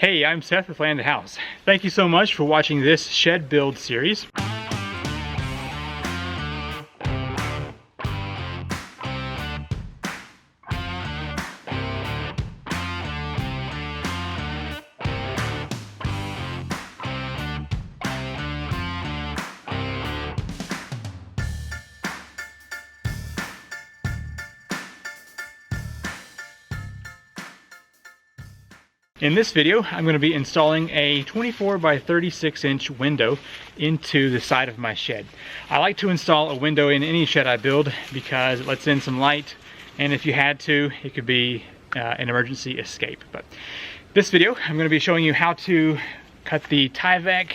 Hey, I'm Seth with Land to House. Thank you so much for watching this shed build series. In this video, I'm going to be installing a 24 by 36 inch window into the side of my shed. I like to install a window in any shed I build because it lets in some light, and if you had to, it could be an emergency escape. But this video, I'm going to be showing you how to cut the tyvek,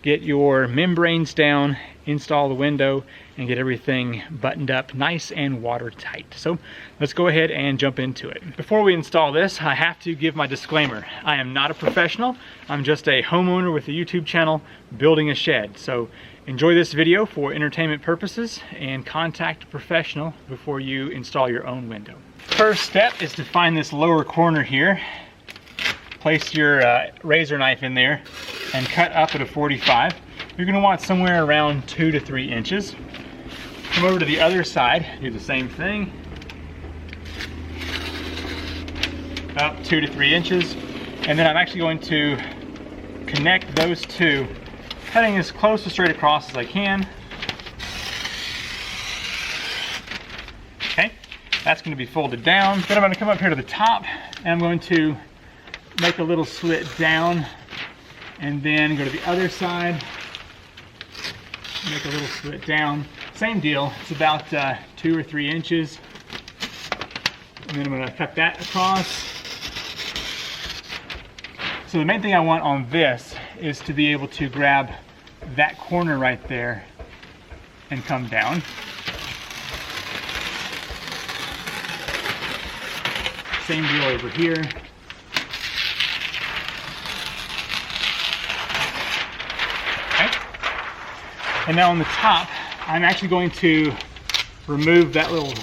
get your membranes down, install the window, and get everything buttoned up nice and watertight. So let's go ahead and jump into it. Before we install this, I have to give my disclaimer. I am not a professional. I'm just a homeowner with a YouTube channel building a shed. So enjoy this video for entertainment purposes and contact a professional before you install your own window. First step is to find this lower corner here. Place your razor knife in there and cut up at a 45. You're going to want somewhere around 2 to 3 inches. Come over to the other side, do the same thing. Up 2 to 3 inches. And then I'm actually going to connect those two, cutting as close to straight across as I can. Okay, that's going to be folded down. Then I'm going to come up here to the top and I'm going to make a little slit down and then go to the other side, make a little slit down. Same deal, it's about 2 or 3 inches. And then I'm going to cut that across. So the main thing I want on this is to be able to grab that corner right there and come down. Same deal over here. And now on the top, I'm actually going to remove that little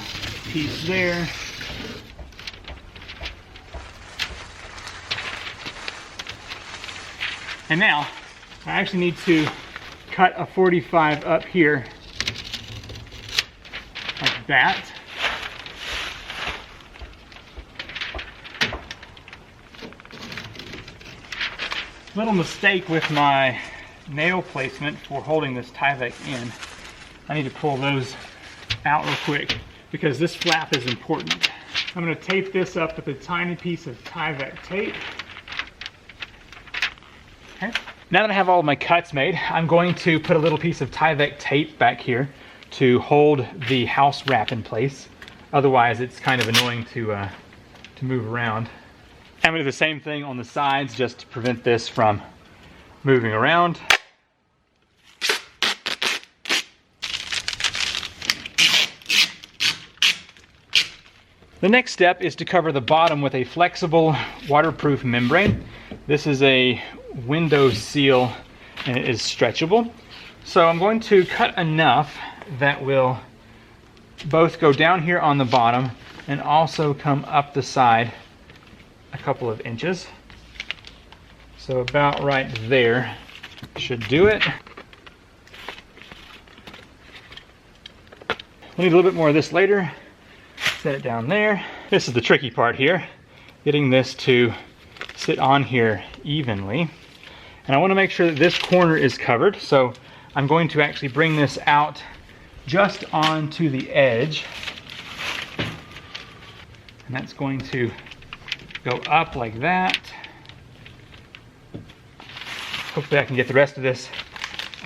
piece there. And now, I actually need to cut a 45 up here, like that. Little mistake with my nail placement for holding this tyvek in. I need to pull those out real quick because this flap is important. I'm going to tape this up with a tiny piece of tyvek tape. Okay. Now that I have all of my cuts made, I'm going to put a little piece of tyvek tape back here to hold the house wrap in place. Otherwise, it's kind of annoying to move around. I'm going to do the same thing on the sides just to prevent this from moving around. The next step is to cover the bottom with a flexible waterproof membrane. This is a window seal and it is stretchable. So I'm going to cut enough that will both go down here on the bottom and also come up the side a couple of inches. So about right there should do it. We'll need a little bit more of this later. Set it down there. This is the tricky part here, getting this to sit on here evenly. And I want to make sure that this corner is covered, so I'm going to actually bring this out just onto the edge. And that's going to go up like that. Hopefully I can get the rest of this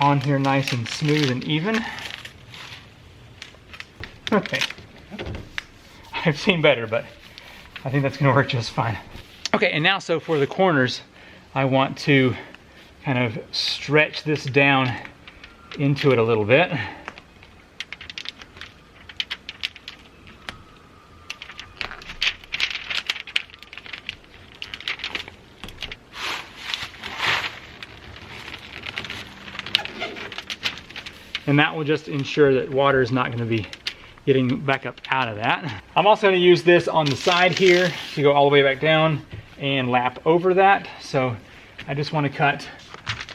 on here nice and smooth and even. Okay. I've seen better, but I think that's going to work just fine. Okay, and now so for the corners, I want to kind of stretch this down into it a little bit. And that will just ensure that water is not going to be getting back up out of that. I'm also going to use this on the side here to go all the way back down and lap over that. So I just want to cut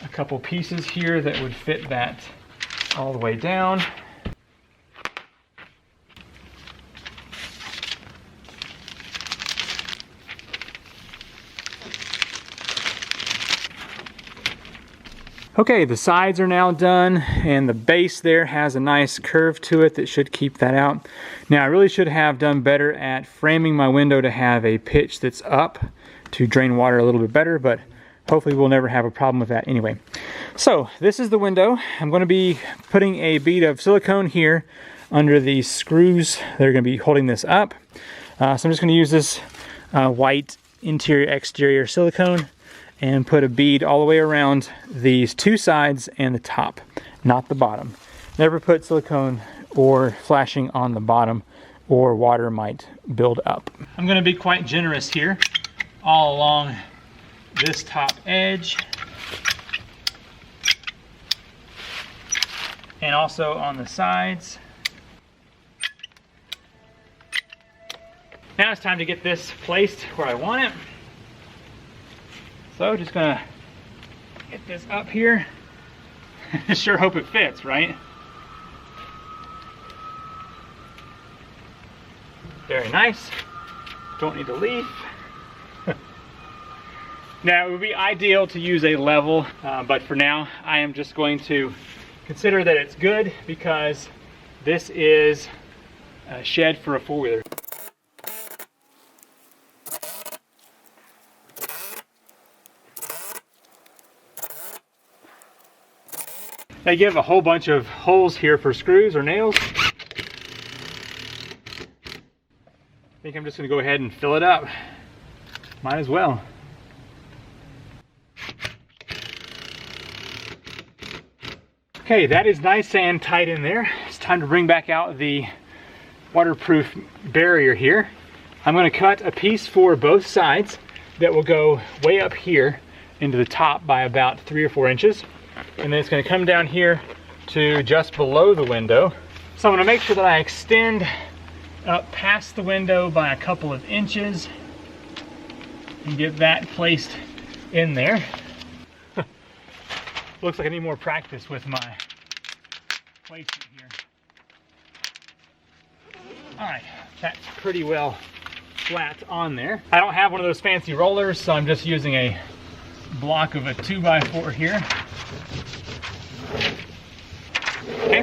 a couple pieces here that would fit that all the way down. Okay, the sides are now done, and the base there has a nice curve to it that should keep that out. Now, I really should have done better at framing my window to have a pitch that's up to drain water a little bit better, but hopefully we'll never have a problem with that anyway. So this is the window. I'm going to be putting a bead of silicone here under these screws that are going to be holding this up. So I'm just going to use this white interior-exterior silicone and put a bead all the way around these two sides and the top, not the bottom. Never put silicone or flashing on the bottom, or water might build up. I'm going to be quite generous here all along this top edge and also on the sides. Now it's time to get this placed where I want it. So just gonna get this up here. Sure hope it fits, right? Very nice. Don't need a leaf. Now it would be ideal to use a level, but for now I am just going to consider that it's good because this is a shed for a four-wheeler. They give a whole bunch of holes here for screws or nails. I think I'm just going to go ahead and fill it up. Might as well. Okay, that is nice and tight in there. It's time to bring back out the waterproof barrier here. I'm going to cut a piece for both sides that will go way up here into the top by about 3 or 4 inches. And then it's going to come down here to just below the window. So I'm going to make sure that I extend up past the window by a couple of inches and get that placed in there. Looks like I need more practice with my placement here. Alright, that's pretty well flat on there. I don't have one of those fancy rollers, so I'm just using a block of a 2x4 here. Okay,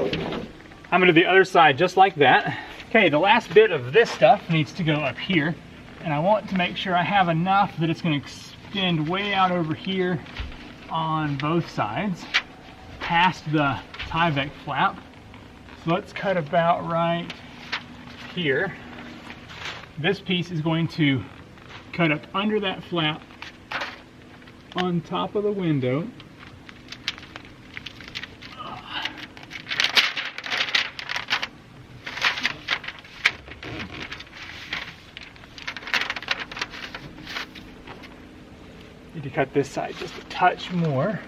I'm going to do the other side just like that. Okay, the last bit of this stuff needs to go up here, and I want to make sure I have enough that it's going to extend way out over here on both sides, past the tyvek flap. So let's cut about right here. This piece is going to cut up under that flap on top of the window. Need to cut this side just a touch more.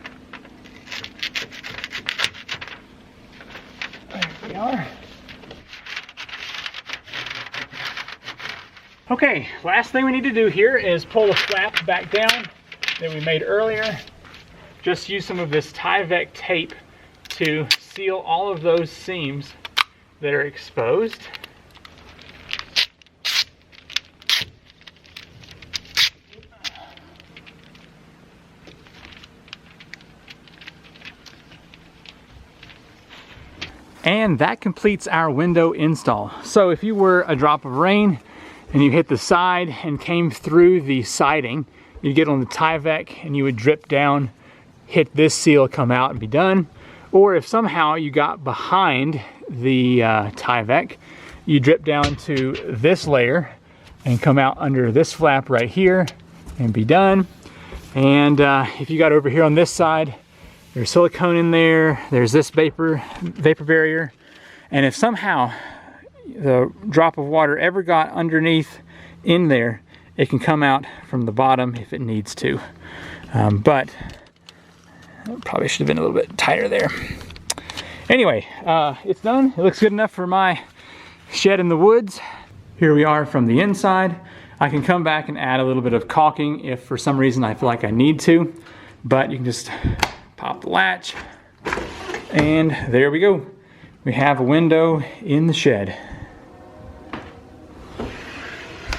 There we are. Okay, last thing we need to do here is pull the flap back down that we made earlier. Just use some of this tyvek tape to seal all of those seams that are exposed. And that completes our window install. So if you were a drop of rain and you hit the side and came through the siding, you'd get on the tyvek and you would drip down, hit this seal, come out and be done. Or if somehow you got behind the tyvek, you drip down to this layer and come out under this flap right here and be done. And if you got over here on this side, there's silicone in there, there's this vapor barrier, and if somehow the drop of water ever got underneath in there, it can come out from the bottom if it needs to. But it probably should have been a little bit tighter there. Anyway, it's done. It looks good enough for my shed in the woods. Here we are from the inside. I can come back and add a little bit of caulking if for some reason I feel like I need to, but you can just pop the latch and there we go. We have a window in the shed.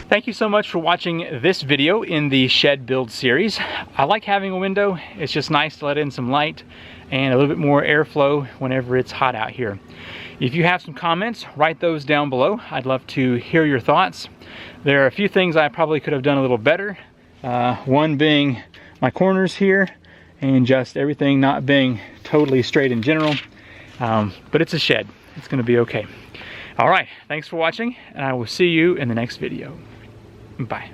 Thank you so much for watching this video in the shed build series. I like having a window. It's just nice to let in some light and a little bit more airflow whenever it's hot out here. If you have some comments, write those down below. I'd love to hear your thoughts. There are a few things I probably could have done a little better. One being my corners here and just everything not being totally straight in general. But it's a shed. It's gonna be okay. All right, thanks for watching and I will see you in the next video. Bye.